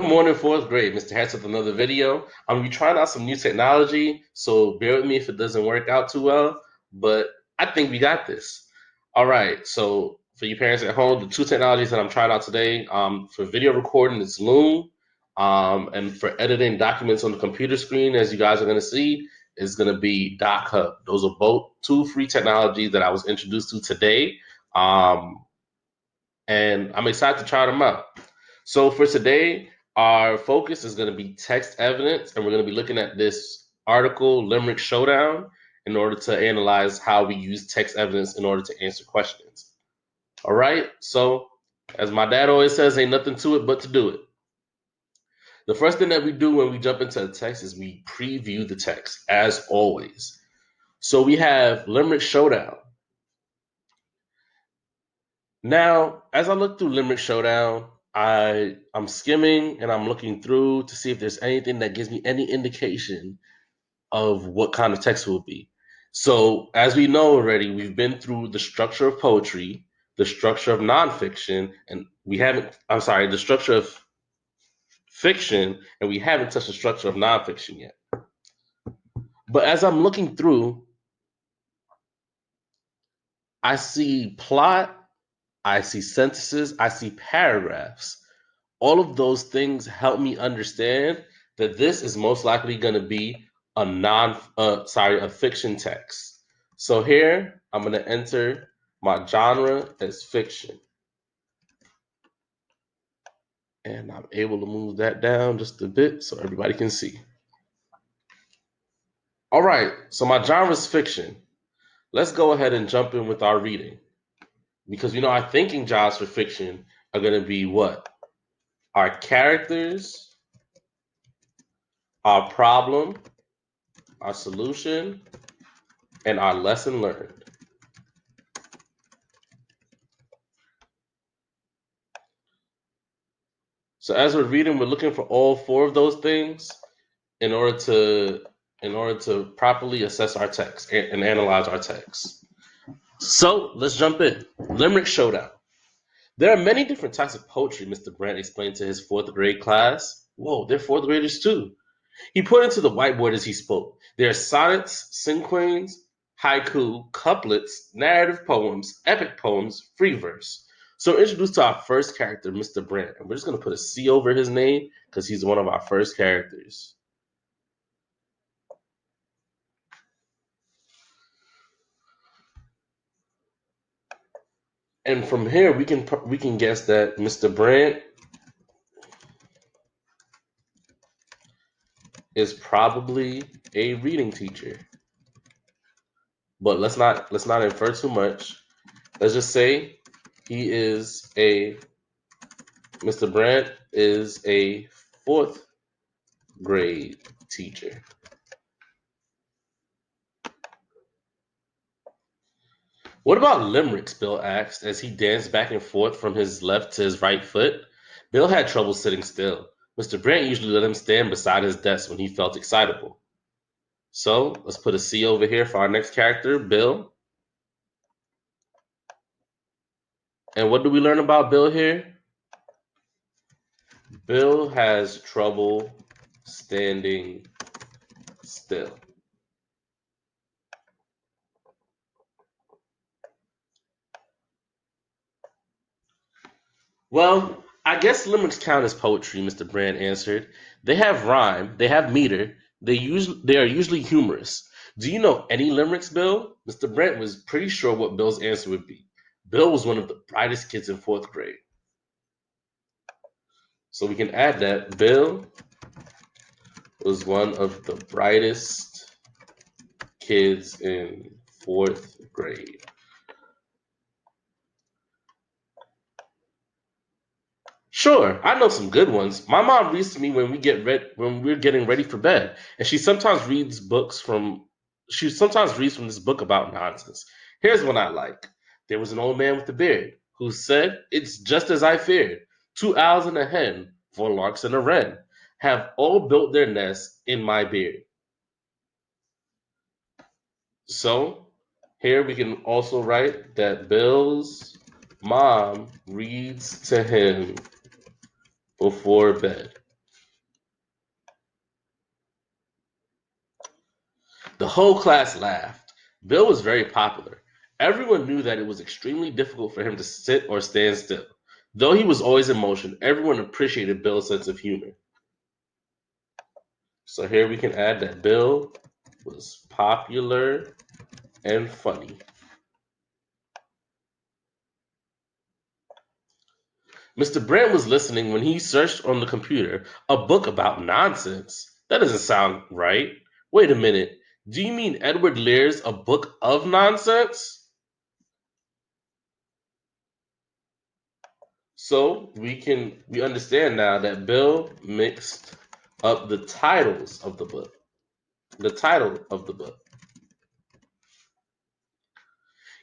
Morning, fourth grade. Mr. Hess with another video. I'm gonna be trying out some new technology, so bear with me if it doesn't work out too well, but I think we got this. All right, so for you parents at home, the two technologies that I'm trying out today, for video recording, it's Loom, and for editing documents on the computer screen, as you guys are gonna see, is gonna be Doc Hub. Those are both two free technologies that I was introduced to today, and I'm excited to try them out. So for today, our focus is going to be text evidence, and we're going to be looking at this article, Limerick Showdown, in order to analyze how we use text evidence in order to answer questions. All right, so as my dad always says, ain't nothing to it but to do it. The first thing that we do when we jump into a text is we preview the text, as always. So we have Limerick Showdown. Now, as I look through Limerick Showdown, I'm skimming and I'm looking through to see if there's anything that gives me any indication of what kind of text it will be. So, as we know already, we've been through the structure of poetry, the structure of nonfiction, and the structure of fiction, and we haven't touched the structure of nonfiction yet. But as I'm looking through, I see plot, I see sentences, I see paragraphs. All of those things help me understand that this is most likely going to be a fiction text. So here I'm going to enter my genre as fiction, and I'm able to move that down just a bit so everybody can see. All right, so my genre is fiction. Let's go ahead and jump in with our reading, because our thinking jobs for fiction are going to be what? Our characters, our problem, our solution, and our lesson learned. So as we're reading, we're looking for all four of those things in order to properly assess our text and analyze our text. So let's jump in. Limerick Showdown. There are many different types of poetry, Mr. Brandt explained to his fourth grade class. Whoa, they're fourth graders too. He pointed to the whiteboard as he spoke. There are sonnets, cinquains, haiku, couplets, narrative poems, epic poems, free verse. So introduced to our first character, Mr. Brandt, and we're just going to put a C over his name because he's one of our first characters. And from here, we can guess that Mr. Brandt is probably a reading teacher. But let's not infer too much. Let's just say Mr. Brandt is a fourth grade teacher. What about limericks? Bill asked as he danced back and forth from his left to his right foot. Bill had trouble sitting still. Mr. Brandt usually let him stand beside his desk when he felt excitable. So let's put a C over here for our next character, Bill. And what do we learn about Bill here? Bill has trouble standing still. Well, I guess limericks count as poetry, Mr. Brand answered. They have rhyme, they have meter, they are usually humorous. Do you know any limericks, Bill? Mr. Brent was pretty sure what Bill's answer would be. Bill was one of the brightest kids in fourth grade. So we can add that Bill was one of the brightest kids in fourth grade. Sure, I know some good ones. My mom reads to me when we're getting ready for bed, and she sometimes reads from this book about nonsense. Here's one I like. There was an old man with a beard who said, "It's just as I feared. 2 owls and a hen, 4 larks and a wren, have all built their nests in my beard." So here we can also write that Bill's mom reads to him before bed. The whole class laughed. Bill was very popular. Everyone knew that it was extremely difficult for him to sit or stand still. Though he was always in motion, everyone appreciated Bill's sense of humor. So here we can add that Bill was popular and funny. Mr. Brent was listening when he searched on the computer a book about nonsense. That doesn't sound right. Wait a minute. Do you mean Edward Lear's A Book of Nonsense? So we understand now that Bill mixed up the titles of the book. The title of the book.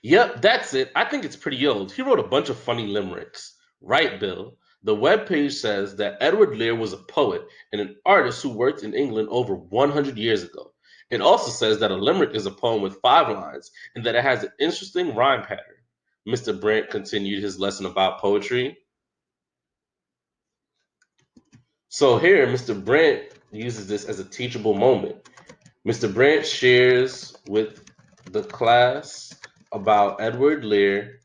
Yep, that's it. I think it's pretty old. He wrote a bunch of funny limericks. Right, Bill. The webpage says that Edward Lear was a poet and an artist who worked in England over 100 years ago. It also says that a limerick is a poem with 5 lines and that it has an interesting rhyme pattern. Mr. Brent continued his lesson about poetry. So here, Mr. Brent uses this as a teachable moment. Mr. Brent shares with the class about Edward Lear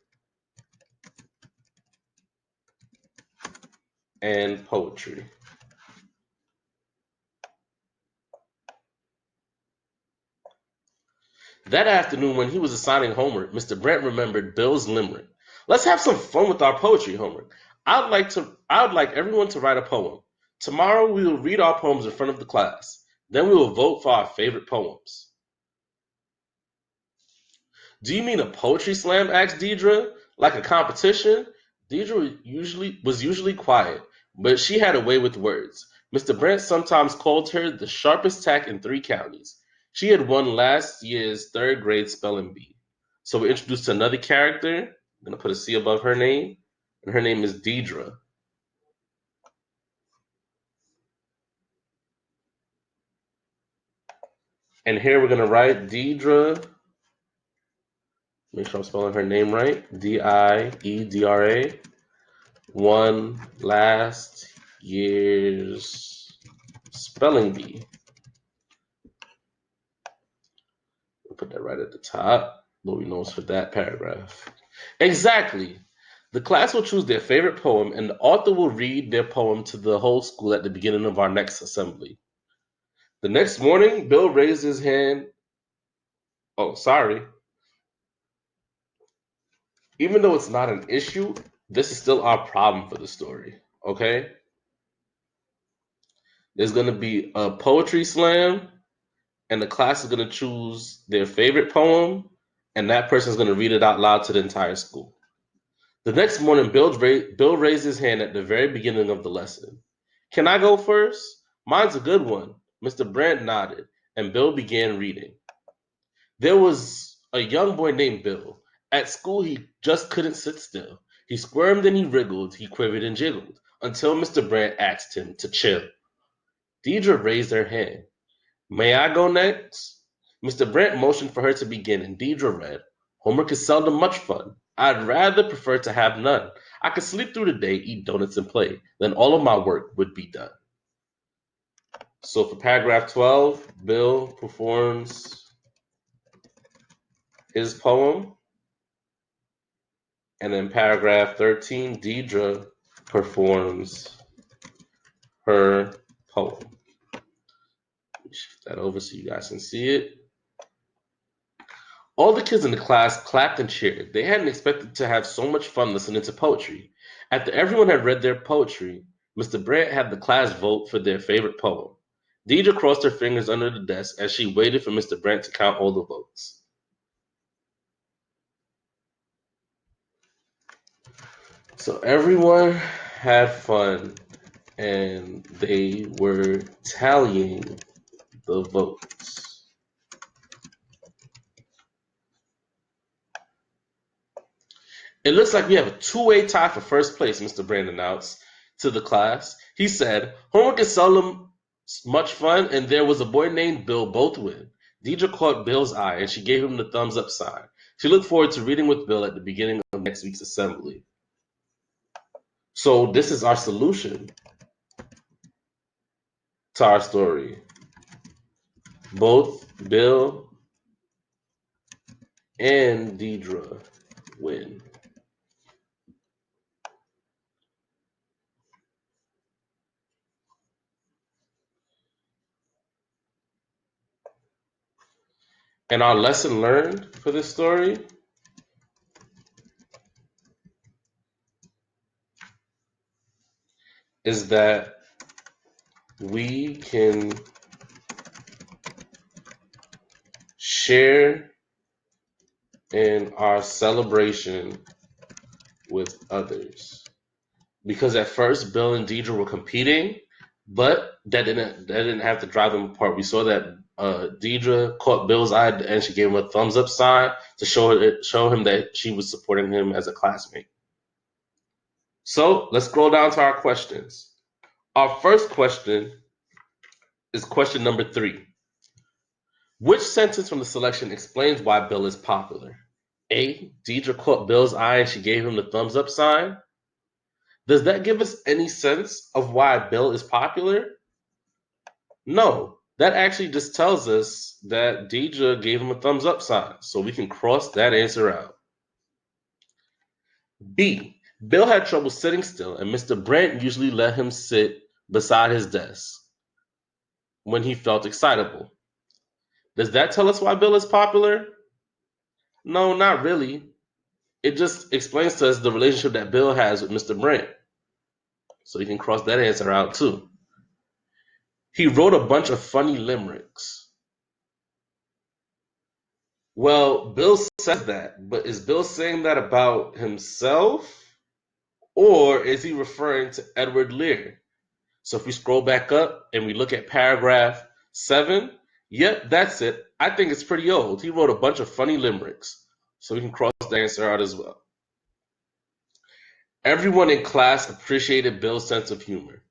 and poetry. That afternoon, when he was assigning homework, Mr. Brent remembered Bill's limerick. Let's have some fun with our poetry homework. I would like everyone to write a poem. Tomorrow we will read our poems in front of the class. Then we will vote for our favorite poems. Do you mean a poetry slam? Asked Deidre. Like a competition? Deidre was usually quiet, but she had a way with words. Mr. Brent sometimes called her the sharpest tack in 3 counties. She had won last year's 3rd grade spelling bee. So we introduced another character. I'm going to put a C above her name, and her name is Deidre. And here we're going to write Deidre. Make sure I'm spelling her name right. Diedra. Won last year's spelling bee. We'll put that right at the top. Louis knows for that paragraph. Exactly. The class will choose their favorite poem, and the author will read their poem to the whole school at the beginning of our next assembly. The next morning, Bill raised his hand. Oh, sorry. Even though it's not an issue, this is still our problem for the story. Okay? There's going to be a poetry slam, and the class is going to choose their favorite poem, and that person is going to read it out loud to the entire school. The next morning, Bill raised his hand at the very beginning of the lesson. Can I go first? Mine's a good one. Mr. Brent nodded, and Bill began reading. There was a young boy named Bill. At school, he just couldn't sit still. He squirmed and he wriggled, he quivered and jiggled, until Mr. Brent asked him to chill. Deidre raised her hand. May I go next? Mr. Brent motioned for her to begin, and Deidre read, Homework is seldom much fun. I'd rather prefer to have none. I could sleep through the day, eat donuts, and play. Then all of my work would be done. So for paragraph 12, Bill performs his poem. And in paragraph 13, Deidre performs her poem. Let me shift that over so you guys can see it. All the kids in the class clapped and cheered. They hadn't expected to have so much fun listening to poetry. After everyone had read their poetry, Mr. Brent had the class vote for their favorite poem. Deidre crossed her fingers under the desk as she waited for Mr. Brent to count all the votes. So everyone had fun, and they were tallying the votes. It looks like we have a 2-way tie for first place, Mr. Brand announced to the class. He said, Homework is seldom much fun, and there was a boy named Bill, both win. Deidre caught Bill's eye, and she gave him the thumbs up sign. She looked forward to reading with Bill at the beginning of next week's assembly. So this is our solution to our story. Both Bill and Deidre win. And our lesson learned for this story is that we can share in our celebration with others. Because at first Bill and Deidre were competing, but that didn't have to drive them apart. We saw that Deidre caught Bill's eye and she gave him a thumbs up sign to show him that she was supporting him as a classmate. So let's scroll down to our questions. Our first question is question number 3. Which sentence from the selection explains why Bill is popular? A. Deidre caught Bill's eye and she gave him the thumbs up sign. Does that give us any sense of why Bill is popular? No. That actually just tells us that Deidre gave him a thumbs up sign, so we can cross that answer out. B. Bill had trouble sitting still, and Mr. Brent usually let him sit beside his desk when he felt excitable. Does that tell us why Bill is popular? No, not really. It just explains to us the relationship that Bill has with Mr. Brent. So you can cross that answer out too. He wrote a bunch of funny limericks. Well, Bill says that, but is Bill saying that about himself? Or is he referring to Edward Lear? So if we scroll back up and we look at paragraph 7, yep, that's it. I think it's pretty old. He wrote a bunch of funny limericks. So we can cross the answer out as well. Everyone in class appreciated Bill's sense of humor.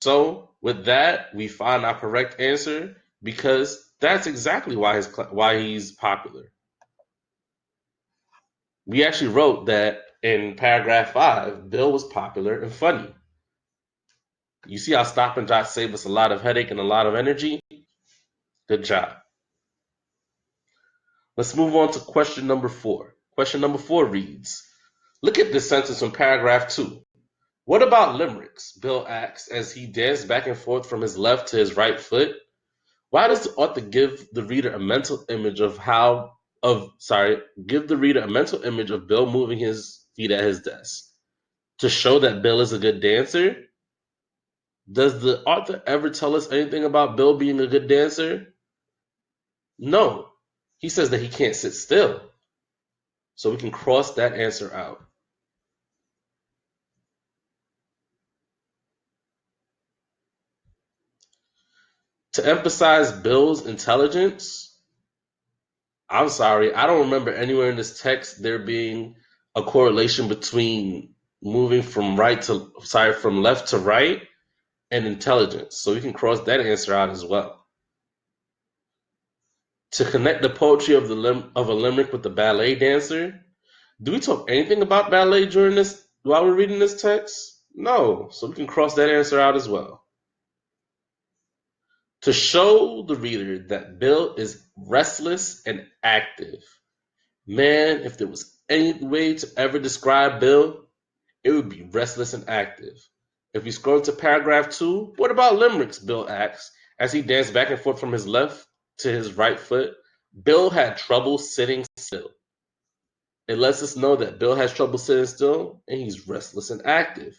So with that, we find our correct answer because that's exactly why he's popular. We actually wrote that in paragraph 5, Bill was popular and funny. You see how Stop and Jot saved us a lot of headache and a lot of energy? Good job. Let's move on to question number 4. Question number 4 reads, look at this sentence from paragraph 2. What about limericks? Bill asks as he danced back and forth from his left to his right foot. Why does the author give the reader a mental image of Bill moving his feet at his desk? To show that Bill is a good dancer? Does the author ever tell us anything about Bill being a good dancer? No. He says that he can't sit still. So we can cross that answer out. To emphasize Bill's intelligence, I'm sorry, I don't remember anywhere in this text there being a correlation between moving from left to right and intelligence. So we can cross that answer out as well. To connect the poetry of a limerick with the ballet dancer, do we talk anything about ballet while we're reading this text? No, so we can cross that answer out as well. To show the reader that Bill is restless and active. Man, if there was any way to ever describe Bill, it would be restless and active. If we scroll to paragraph 2, what about limericks? Bill asks as he danced back and forth from his left to his right foot. Bill had trouble sitting still. It lets us know that Bill has trouble sitting still and he's restless and active.